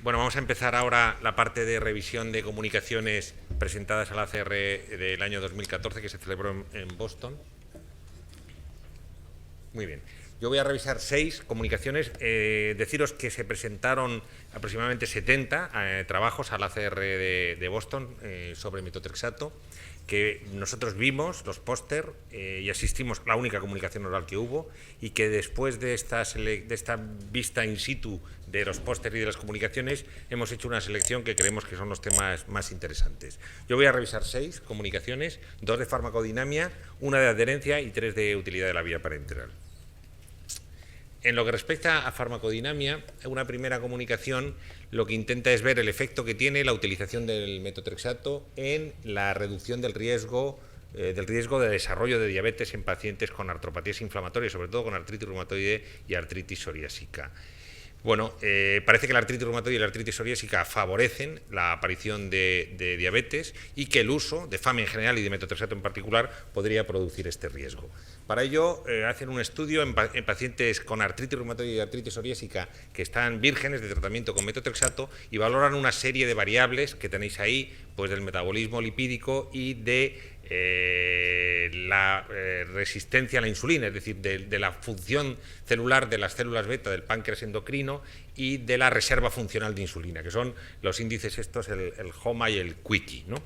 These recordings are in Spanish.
Bueno, vamos a empezar ahora la parte de revisión de comunicaciones presentadas a la ACR del año 2014 que se celebró en Boston. Muy bien. Yo voy a revisar 6 comunicaciones. Deciros que se presentaron aproximadamente 70 trabajos a la ACR de Boston sobre metotrexato, que nosotros vimos los póster y asistimos, la única comunicación oral que hubo, y que después de esta vista in situ de los póster y de las comunicaciones hemos hecho una selección que creemos que son los temas más interesantes. Yo voy a revisar 6 comunicaciones, 2 de farmacodinamia, 1 de adherencia y 3 de utilidad de la vía parenteral. En lo que respecta a farmacodinamia, una primera comunicación lo que intenta es ver el efecto que tiene la utilización del metotrexato en la reducción del riesgo de desarrollo de diabetes en pacientes con artropatías inflamatorias, sobre todo con artritis reumatoide y artritis psoriásica. Bueno, parece que la artritis reumatoide y la artritis psoriásica favorecen la aparición de diabetes y que el uso de FAM en general y de metotrexato en particular podría producir este riesgo. Para ello, hacen un estudio en pacientes con artritis reumatoide y artritis psoriásica que están vírgenes de tratamiento con metotrexato y valoran una serie de variables que tenéis ahí, pues del metabolismo lipídico y de la resistencia a la insulina, es decir, de la función celular de las células beta del páncreas endocrino y de la reserva funcional de insulina, que son los índices estos, el HOMA y el QICI, ¿no?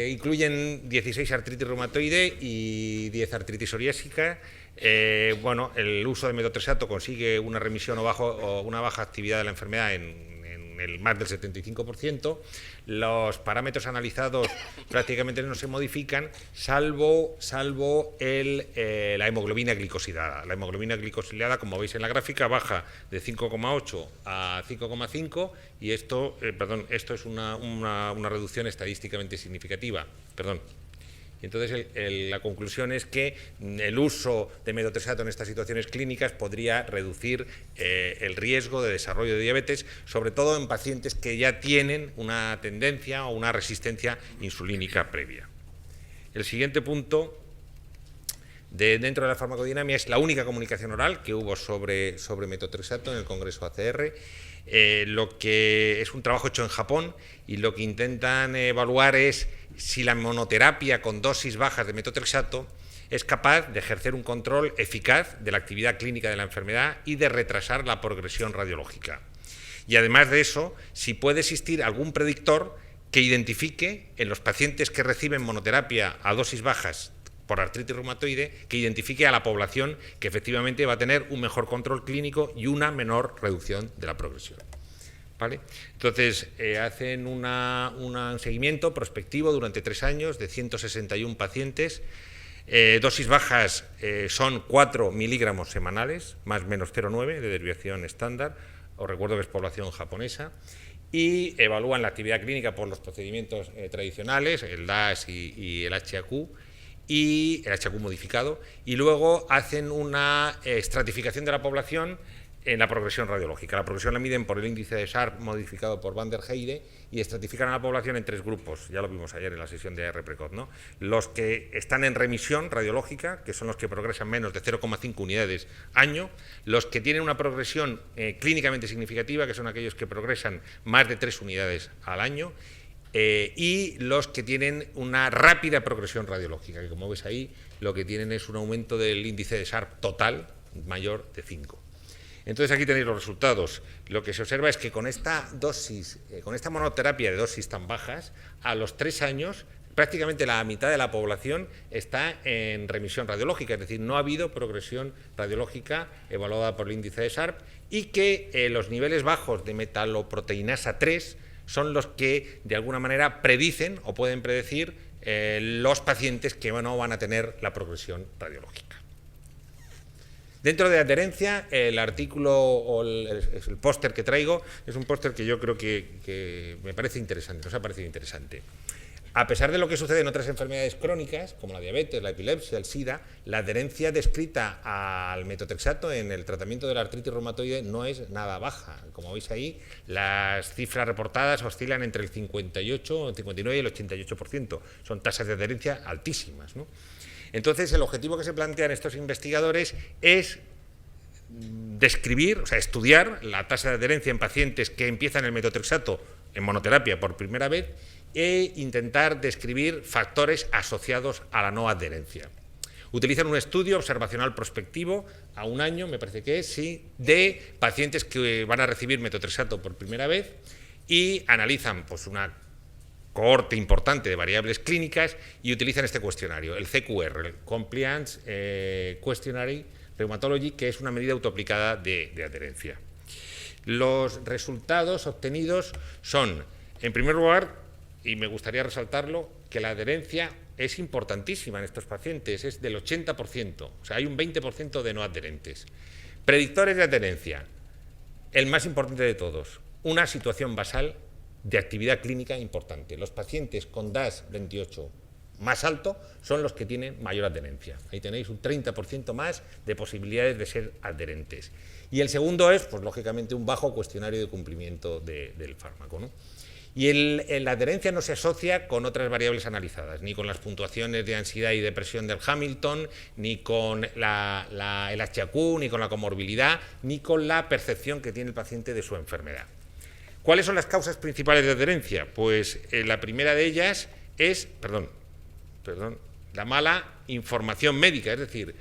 Incluyen 16 artritis reumatoide y 10 artritis psoriásica. Bueno, el uso de metotrexato consigue una remisión o una baja actividad de la enfermedad en el más del 75%. Los parámetros analizados prácticamente no se modifican, salvo la hemoglobina glicosilada. La hemoglobina glicosilada, como veis en la gráfica, baja de 5,8 a 5,5 y esto es una reducción estadísticamente significativa. Y entonces la conclusión es que el uso de metotrexato en estas situaciones clínicas podría reducir el riesgo de desarrollo de diabetes, sobre todo en pacientes que ya tienen una tendencia o una resistencia insulínica previa. El siguiente punto dentro de la farmacodinamia es la única comunicación oral que hubo sobre metotrexato en el Congreso ACR. Lo que es un trabajo hecho en Japón y lo que intentan evaluar es si la monoterapia con dosis bajas de metotrexato es capaz de ejercer un control eficaz de la actividad clínica de la enfermedad y de retrasar la progresión radiológica. Y además de eso, si puede existir algún predictor que identifique en los pacientes que reciben monoterapia a dosis bajas por artritis reumatoide, que identifique a la población que efectivamente va a tener un mejor control clínico y una menor reducción de la progresión. ¿Vale? Entonces, hacen un seguimiento prospectivo durante 3 años de 161 pacientes. Dosis bajas son 4 miligramos semanales, más menos 0,9 de desviación estándar. Os recuerdo que es población japonesa. Y evalúan la actividad clínica por los procedimientos tradicionales, el DAS y el HAQ, y el HAQ modificado, y luego hacen una estratificación de la población en la progresión radiológica. La progresión la miden por el índice de Sharp modificado por Van der Heide y estratifican a la población en 3 grupos, ya lo vimos ayer en la sesión de AR precoz, ¿no? Los que están en remisión radiológica, que son los que progresan menos de 0,5 unidades año, los que tienen una progresión clínicamente significativa, que son aquellos que progresan más de 3 unidades al año, y los que tienen una rápida progresión radiológica, que como ves ahí, lo que tienen es un aumento del índice de Sharp total mayor de 5. Entonces aquí tenéis los resultados. Lo que se observa es que con esta dosis, con esta monoterapia de dosis tan bajas, a los 3 años prácticamente la mitad de la población está en remisión radiológica, es decir, no ha habido progresión radiológica evaluada por el índice de Sharp y que los niveles bajos de metaloproteinasa 3 son los que de alguna manera predicen o pueden predecir los pacientes que no van a tener la progresión radiológica. Dentro de adherencia, el artículo o el póster que traigo es un póster que yo creo que me parece interesante, nos ha parecido interesante. A pesar de lo que sucede en otras enfermedades crónicas, como la diabetes, la epilepsia, el SIDA, la adherencia descrita al metotrexato en el tratamiento de la artritis reumatoide no es nada baja. Como veis ahí, las cifras reportadas oscilan entre el 58, el 59 y el 88%. Son tasas de adherencia altísimas, ¿no? Entonces, el objetivo que se plantean estos investigadores es describir, o sea, estudiar la tasa de adherencia en pacientes que empiezan el metotrexato en monoterapia por primera vez e intentar describir factores asociados a la no adherencia. Utilizan un estudio observacional prospectivo a un año, me parece que es, sí, de pacientes que van a recibir metotrexato por primera vez y analizan pues, una cohorte importante de variables clínicas y utilizan este cuestionario, el CQR, el Compliance Questionnaire Rheumatology, que es una medida autoaplicada de adherencia. Los resultados obtenidos son, en primer lugar, y me gustaría resaltarlo, que la adherencia es importantísima en estos pacientes, es del 80%, o sea, hay un 20% de no adherentes. Predictores de adherencia, el más importante de todos, una situación basal de actividad clínica importante. Los pacientes con DAS28 más alto son los que tienen mayor adherencia. Ahí tenéis un 30% más de posibilidades de ser adherentes. Y el segundo es, pues lógicamente, un bajo cuestionario de cumplimiento del fármaco, ¿no? Y la adherencia no se asocia con otras variables analizadas, ni con las puntuaciones de ansiedad y depresión del Hamilton, ni con el HAQ, ni con la comorbilidad, ni con la percepción que tiene el paciente de su enfermedad. ¿Cuáles son las causas principales de adherencia? Pues la primera de ellas es, la mala información médica, es decir,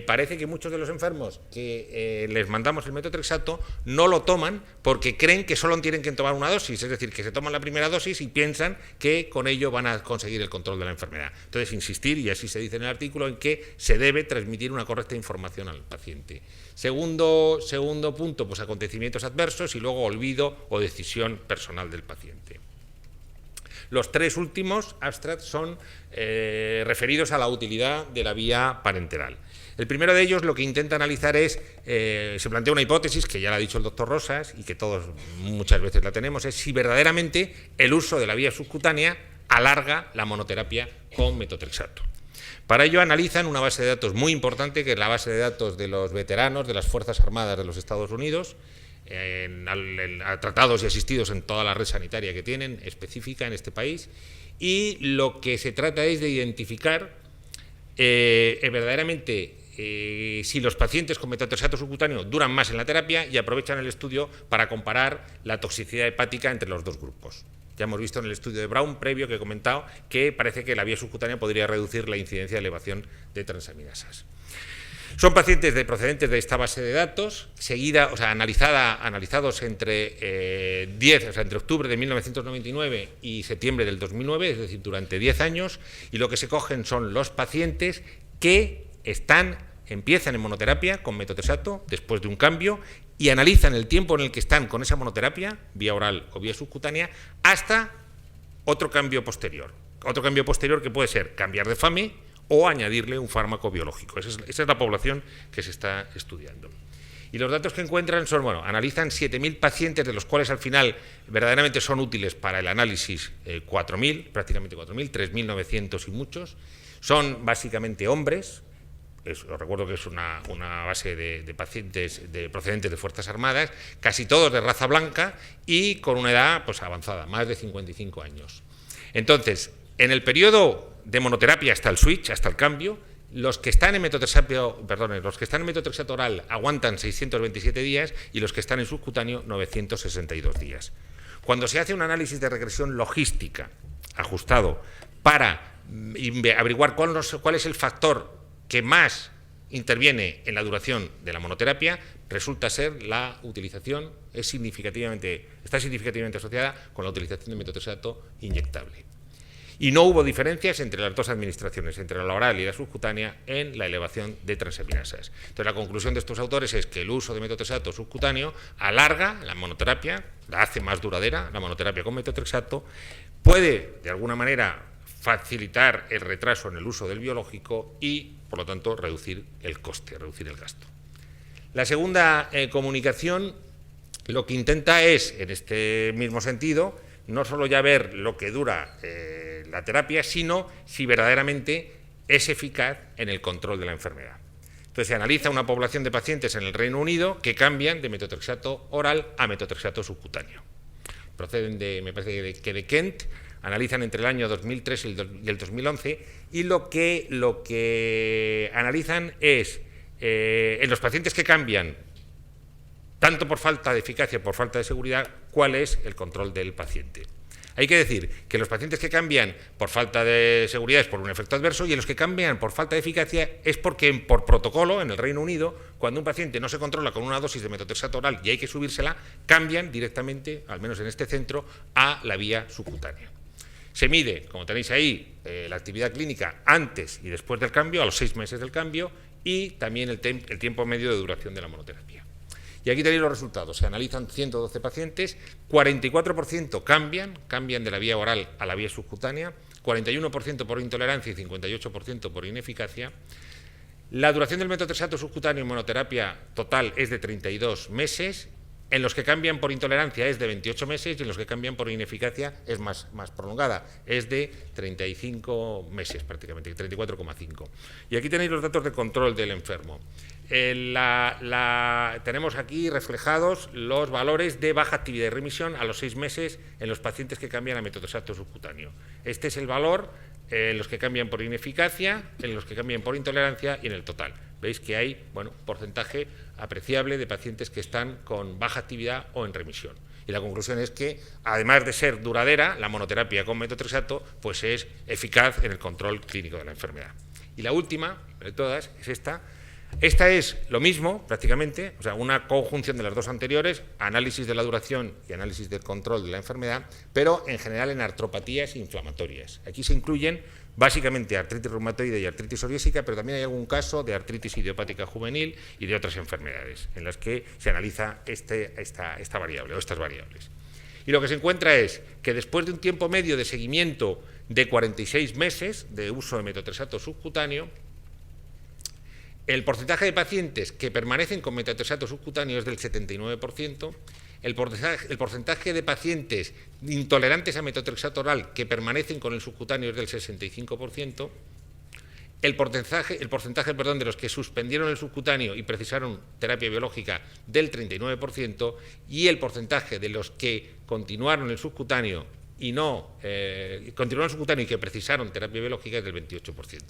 parece que muchos de los enfermos que les mandamos el metotrexato no lo toman porque creen que solo tienen que tomar una dosis, es decir, que se toman la primera dosis y piensan que con ello van a conseguir el control de la enfermedad. Entonces, insistir, y así se dice en el artículo, en que se debe transmitir una correcta información al paciente. Segundo punto, pues acontecimientos adversos y luego olvido o decisión personal del paciente. Los tres últimos abstracts son referidos a la utilidad de la vía parenteral. El primero de ellos lo que intenta analizar es, se plantea una hipótesis, que ya la ha dicho el doctor Rosas y que todos muchas veces la tenemos, es si verdaderamente el uso de la vía subcutánea alarga la monoterapia con metotrexato. Para ello analizan una base de datos muy importante, que es la base de datos de los veteranos de las Fuerzas Armadas de los Estados Unidos, tratados y asistidos en toda la red sanitaria que tienen, específica en este país, y lo que se trata es de identificar verdaderamente si los pacientes con metotrexato subcutáneo duran más en la terapia y aprovechan el estudio para comparar la toxicidad hepática entre los dos grupos. Ya hemos visto en el estudio de Brown previo que he comentado que parece que la vía subcutánea podría reducir la incidencia de elevación de transaminasas. Son pacientes procedentes de esta base de datos, analizados entre entre octubre de 1999 y septiembre del 2009, es decir, durante 10 años, y lo que se cogen son los pacientes que empiezan en monoterapia con metotrexato después de un cambio y analizan el tiempo en el que están con esa monoterapia, vía oral o vía subcutánea, hasta otro cambio posterior. Otro cambio posterior que puede ser cambiar de FAME o añadirle un fármaco biológico. Esa es la población que se está estudiando. Y los datos que encuentran son, analizan 7.000 pacientes, de los cuales al final verdaderamente son útiles para el análisis 4.000, prácticamente 4.000, 3.900 y muchos. Son básicamente hombres. Os recuerdo que es una base de pacientes procedentes de Fuerzas Armadas, casi todos de raza blanca y con una edad pues, avanzada, más de 55 años. Entonces, en el periodo de monoterapia hasta el switch, hasta el cambio, los que están en metotrexato oral aguantan 627 días y los que están en subcutáneo 962 días. Cuando se hace un análisis de regresión logística ajustado para averiguar cuál es el factor que más interviene en la duración de la monoterapia, resulta ser la utilización, está significativamente asociada con la utilización de metotrexato inyectable. Y no hubo diferencias entre las dos administraciones, entre la oral y la subcutánea, en la elevación de transaminasas. Entonces, la conclusión de estos autores es que el uso de metotrexato subcutáneo alarga la monoterapia, la hace más duradera, la monoterapia con metotrexato, puede, de alguna manera, facilitar el retraso en el uso del biológico y, por lo tanto, reducir el coste, reducir el gasto. La segunda comunicación lo que intenta es, en este mismo sentido, no solo ya ver lo que dura la terapia, sino si verdaderamente es eficaz en el control de la enfermedad. Entonces se analiza una población de pacientes en el Reino Unido que cambian de metotrexato oral a metotrexato subcutáneo. Proceden me parece que de Kent, analizan entre el año 2003 y el 2011 y lo que analizan es en los pacientes que cambian tanto por falta de eficacia, por falta de seguridad, cuál es el control del paciente. Hay que decir que los pacientes que cambian por falta de seguridad es por un efecto adverso, y los que cambian por falta de eficacia es porque por protocolo en el Reino Unido, cuando un paciente no se controla con una dosis de metotrexato oral y hay que subírsela, cambian directamente, al menos en este centro, a la vía subcutánea. Se mide, como tenéis ahí, la actividad clínica antes y después del cambio, a los 6 meses del cambio, y también el tiempo medio de duración de la monoterapia. Y aquí tenéis los resultados. Se analizan 112 pacientes, 44% cambian de la vía oral a la vía subcutánea, 41% por intolerancia y 58% por ineficacia. La duración del metotrexato subcutáneo en monoterapia total es de 32 meses, en los que cambian por intolerancia es de 28 meses y en los que cambian por ineficacia es más prolongada, es de 35 meses prácticamente, 34,5. Y aquí tenéis los datos de control del enfermo. Tenemos aquí reflejados los valores de baja actividad y remisión a los 6 meses en los pacientes que cambian a metotrexato subcutáneo. Este es el valor en los que cambian por ineficacia, en los que cambian por intolerancia y en el total. Veis que hay porcentaje apreciable de pacientes que están con baja actividad o en remisión. Y la conclusión es que, además de ser duradera, la monoterapia con metotrexato pues es eficaz en el control clínico de la enfermedad. Y la última de todas es esta. Esta es lo mismo, prácticamente, o sea, una conjunción de las dos anteriores, análisis de la duración y análisis del control de la enfermedad, pero en general en artropatías inflamatorias. Aquí se incluyen básicamente artritis reumatoide y artritis psoriásica, pero también hay algún caso de artritis idiopática juvenil y de otras enfermedades en las que se analiza esta variable o estas variables. Y lo que se encuentra es que después de un tiempo medio de seguimiento de 46 meses de uso de metotrexato subcutáneo, el porcentaje de pacientes que permanecen con metotrexato subcutáneo es del 79%, el porcentaje de pacientes intolerantes a metotrexato oral que permanecen con el subcutáneo es del 65%, el porcentaje de los que suspendieron el subcutáneo y precisaron terapia biológica del 39%, y el porcentaje de los que continuaron el subcutáneo y que precisaron terapia biológica es del 28%.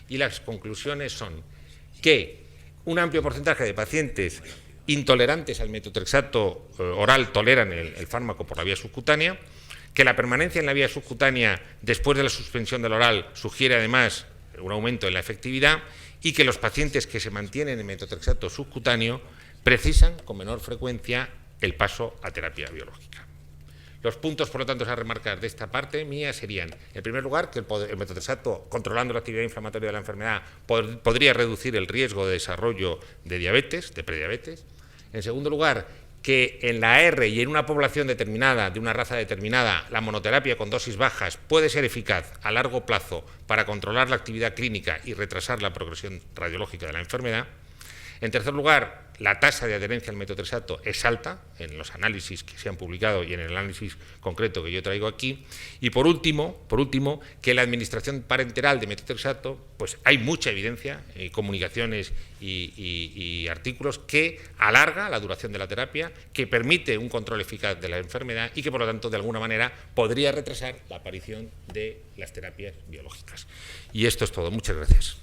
Y las conclusiones son que un amplio porcentaje de pacientes intolerantes al metotrexato oral toleran el fármaco por la vía subcutánea, que la permanencia en la vía subcutánea después de la suspensión del oral sugiere además un aumento en la efectividad, y que los pacientes que se mantienen en metotrexato subcutáneo precisan con menor frecuencia el paso a terapia biológica. Los puntos, por lo tanto, a remarcar de esta parte mía serían, en primer lugar, que el metotrexato, controlando la actividad inflamatoria de la enfermedad, podría reducir el riesgo de desarrollo de diabetes, de prediabetes. En segundo lugar, que en la R y en una población determinada, de una raza determinada, la monoterapia con dosis bajas puede ser eficaz a largo plazo para controlar la actividad clínica y retrasar la progresión radiológica de la enfermedad. En tercer lugar, la tasa de adherencia al metotrexato es alta en los análisis que se han publicado y en el análisis concreto que yo traigo aquí. Y por último, que la administración parenteral de metotrexato, pues hay mucha evidencia, comunicaciones y artículos, que alarga la duración de la terapia, que permite un control eficaz de la enfermedad y que, por lo tanto, de alguna manera podría retrasar la aparición de las terapias biológicas. Y esto es todo. Muchas gracias.